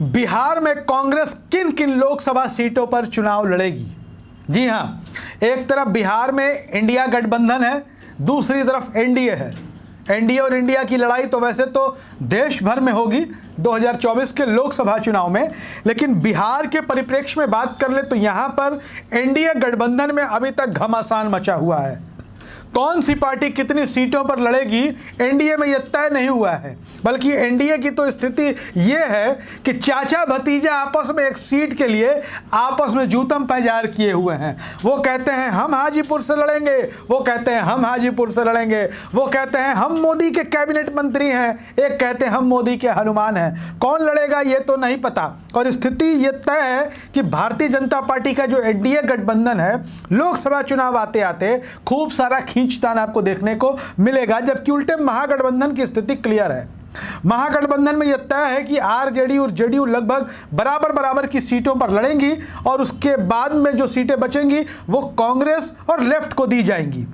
बिहार में कांग्रेस किन किन लोकसभा सीटों पर चुनाव लड़ेगी। जी हां, एक तरफ बिहार में इंडिया गठबंधन है, दूसरी तरफ एनडीए है। एनडीए और इंडिया की लड़ाई तो वैसे तो देश भर में होगी 2024 के लोकसभा चुनाव में, लेकिन बिहार के परिप्रेक्ष्य में बात कर ले तो यहां पर एनडीए गठबंधन में अभी तक घमासान मचा हुआ है। कौन सी पार्टी कितनी सीटों पर लड़ेगी एनडीए में यह तय नहीं हुआ है, बल्कि एनडीए की तो स्थिति यह है कि चाचा भतीजा आपस में एक सीट के लिए आपस में जूतम पैजार किए हुए हैं। वो कहते हैं हम हाजीपुर से लड़ेंगे, वो कहते हैं हम हाजीपुर से लड़ेंगे, वो कहते हैं हम मोदी के कैबिनेट मंत्री हैं, एक कहते हैं हम मोदी के हनुमान हैं। कौन लड़ेगा ये तो नहीं पता। और स्थिति ये तय है कि भारतीय जनता पार्टी का जो एनडीए गठबंधन है, लोकसभा चुनाव आते आते खूब सारा खींचतान आपको देखने को मिलेगा, जबकि उल्टे महागठबंधन की स्थिति क्लियर है। महागठबंधन में यह तय है कि आरजेडी और जेडीयू लगभग बराबर बराबर की सीटों पर लड़ेंगी और उसके बाद में जो सीटें बचेंगी वो कांग्रेस और लेफ्ट को दी जाएंगी।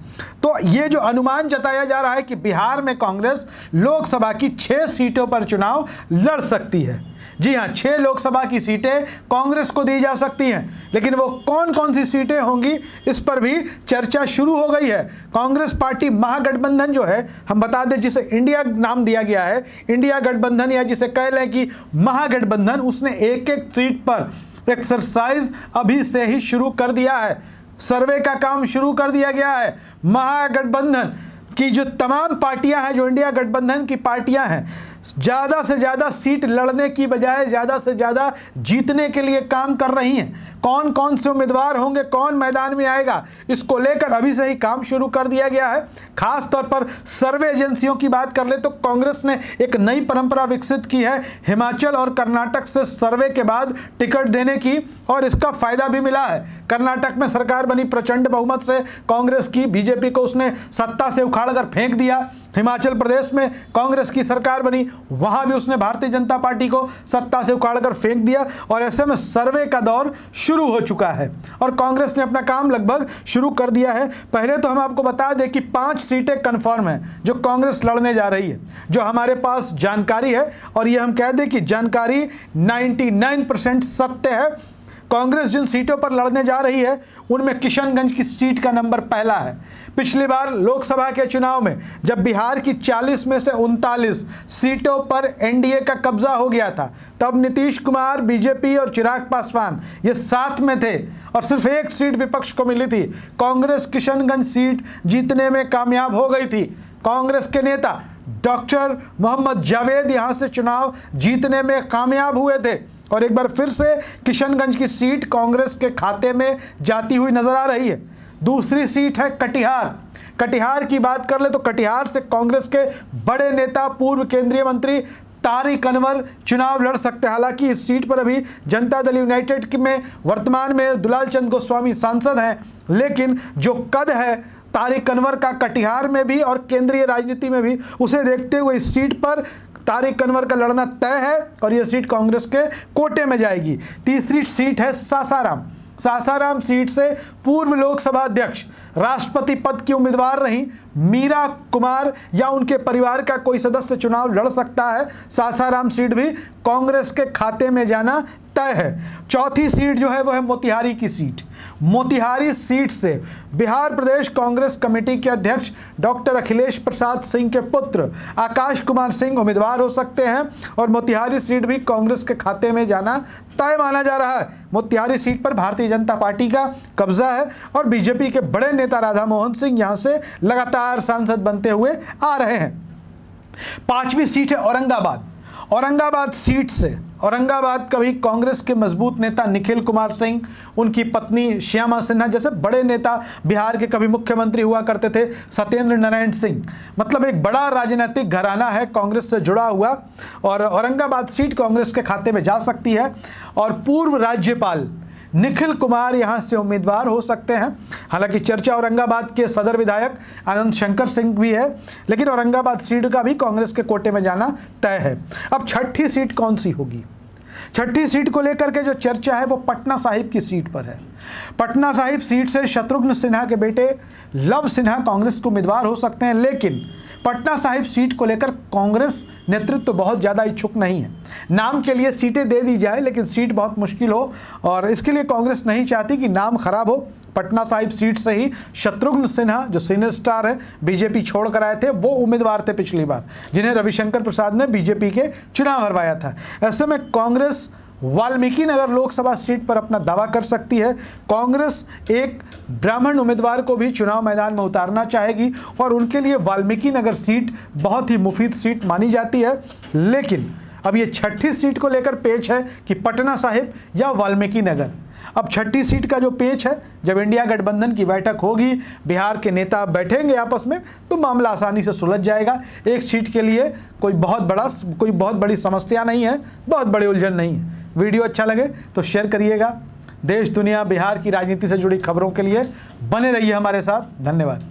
तो ये जो अनुमान जताया जा रहा है कि बिहार में कांग्रेस लोकसभा की 6 सीटों पर चुनाव लड़ सकती है। जी हां, 6 लोकसभा की सीटें कांग्रेस को दी जा सकती हैं, लेकिन वो कौन कौन सी सीटें होंगी इस पर भी चर्चा शुरू हो गई है। कांग्रेस पार्टी महागठबंधन जो है, हम बता दें जिसे इंडिया नाम दिया गया है, इंडिया गठबंधन या जिसे कह लें कि महागठबंधन, उसने एक एक सीट पर एक्सरसाइज अभी से ही शुरू कर दिया है। सर्वे का काम शुरू कर दिया गया है। महागठबंधन की जो तमाम पार्टियां हैं, जो इंडिया गठबंधन की पार्टियां हैं, ज़्यादा से ज़्यादा सीट लड़ने की बजाय ज़्यादा से ज़्यादा जीतने के लिए काम कर रही हैं। कौन कौन से उम्मीदवार होंगे, कौन मैदान में आएगा, इसको लेकर अभी से ही काम शुरू कर दिया गया है। खास तौर पर सर्वे एजेंसियों की बात कर ले तो कांग्रेस ने एक नई परंपरा विकसित की है, हिमाचल और कर्नाटक से सर्वे के बाद टिकट देने की, और इसका फायदा भी मिला है। कर्नाटक में सरकार बनी प्रचंड बहुमत से कांग्रेस की, बीजेपी को उसने सत्ता से उखाड़ कर फेंक दिया। हिमाचल प्रदेश में कांग्रेस की सरकार बनी, वहां भी उसने भारतीय जनता पार्टी को सत्ता से उखाड़कर फेंक दिया, और ऐसे में सर्वे का दौर शुरू हो चुका है और कांग्रेस ने अपना काम लगभग शुरू कर दिया है। पहले तो हम आपको बता दें कि 5 सीटें कंफर्म हैं जो कांग्रेस लड़ने जा रही है, जो हमारे पास जानकारी है, और ये हम कह दें कि जानकारी 99% सत्य है। कांग्रेस जिन सीटों पर लड़ने जा रही है उनमें किशनगंज की सीट का नंबर पहला है। पिछली बार लोकसभा के चुनाव में जब बिहार की 40 में से 39 सीटों पर एनडीए का कब्जा हो गया था, तब नीतीश कुमार, बीजेपी और चिराग पासवान ये साथ में थे और सिर्फ एक सीट विपक्ष को मिली थी। कांग्रेस किशनगंज सीट जीतने में कामयाब हो गई थी। कांग्रेस के नेता डॉक्टर मोहम्मद जावेद यहां से चुनाव जीतने में कामयाब हुए थे और एक बार फिर से किशनगंज की सीट कांग्रेस के खाते में जाती हुई नजर आ रही है। दूसरी सीट है कटिहार। कटिहार की बात कर ले तो कटिहार से कांग्रेस के बड़े नेता, पूर्व केंद्रीय मंत्री तारिक अनवर चुनाव लड़ सकते हैं। हालांकि इस सीट पर अभी जनता दल यूनाइटेड में वर्तमान में दुलाल चंद गोस्वामी सांसद हैं, लेकिन जो कद है तारिक अनवर का कटिहार में भी और केंद्रीय राजनीति में भी, उसे देखते हुए इस सीट पर तारिक अनवर का लड़ना तय है और यह सीट कांग्रेस के कोटे में जाएगी। तीसरी सीट है सासाराम। सासाराम सीट से पूर्व लोकसभा अध्यक्ष, राष्ट्रपति पद की उम्मीदवार रही मीरा कुमार या उनके परिवार का कोई सदस्य चुनाव लड़ सकता है। सासाराम सीट भी कांग्रेस के खाते में जाना तय है। चौथी सीट जो है वो है मोतिहारी की सीट। मोतिहारी सीट से बिहार प्रदेश कांग्रेस कमेटी के अध्यक्ष डॉक्टर अखिलेश प्रसाद सिंह के पुत्र आकाश कुमार सिंह उम्मीदवार हो सकते हैं और मोतिहारी सीट भी कांग्रेस के खाते में जाना तय माना जा रहा है। मोतिहारी सीट पर भारतीय जनता पार्टी का कब्जा है और बीजेपी के बड़े नेता राधा मोहन सिंह यहां से लगातार सांसद बनते हुए आ रहे हैं। 5वीं सीट है औरंगाबाद। औरंगाबाद सीट से, औरंगाबाद कभी कांग्रेस के मजबूत नेता निखिल कुमार सिंह, उनकी पत्नी श्यामा सिन्हा जैसे बड़े नेता, बिहार के कभी मुख्यमंत्री हुआ करते थे सत्येंद्र नारायण सिंह, मतलब एक बड़ा राजनीतिक घराना है कांग्रेस से जुड़ा हुआ, और औरंगाबाद सीट कांग्रेस के खाते में जा सकती है। और पूर्व राज्यपाल निखिल कुमार यहां से उम्मीदवार हो सकते हैं। हालांकि चर्चा औरंगाबाद के सदर विधायक आनंद शंकर सिंह भी है, लेकिन औरंगाबाद सीट का भी कांग्रेस के कोटे में जाना तय है। अब 6ठी सीट कौन सी होगी? 6ठी सीट को लेकर के जो चर्चा है वो पटना साहिब की सीट पर है। पटना साहिब सीट से शत्रुघ्न सिन्हा के बेटे लव सिन्हा कांग्रेस के उम्मीदवार हो सकते हैं, लेकिन पटना साहिब सीट को लेकर कांग्रेस नेतृत्व बहुत ज़्यादा इच्छुक नहीं है। नाम के लिए सीटें दे दी जाए लेकिन सीट बहुत मुश्किल हो, और इसके लिए कांग्रेस नहीं चाहती कि नाम खराब हो। पटना साहिब सीट से ही शत्रुघ्न सिन्हा जो सिने स्टार है, बीजेपी छोड़ कर आए थे, वो उम्मीदवार थे पिछली बार, जिन्हें रविशंकर प्रसाद ने बीजेपी के चुनाव हरवाया था। ऐसे में कांग्रेस वाल्मीकि नगर लोकसभा सीट पर अपना दावा कर सकती है। कांग्रेस एक ब्राह्मण उम्मीदवार को भी चुनाव मैदान में उतारना चाहेगी और उनके लिए वाल्मीकि नगर सीट बहुत ही मुफीद सीट मानी जाती है। लेकिन अब ये छठी सीट को लेकर पेच है कि पटना साहिब या वाल्मीकि नगर। अब छठी सीट का जो पेच है, जब इंडिया गठबंधन की बैठक होगी, बिहार के नेता बैठेंगे आपस में, तो मामला आसानी से सुलझ जाएगा। एक सीट के लिए कोई बहुत बड़ी समस्या नहीं है, बहुत बड़ी उलझन नहीं है। वीडियो अच्छा लगे तो शेयर करिएगा। देश दुनिया बिहार की राजनीति से जुड़ी खबरों के लिए बने रहिए हमारे साथ। धन्यवाद।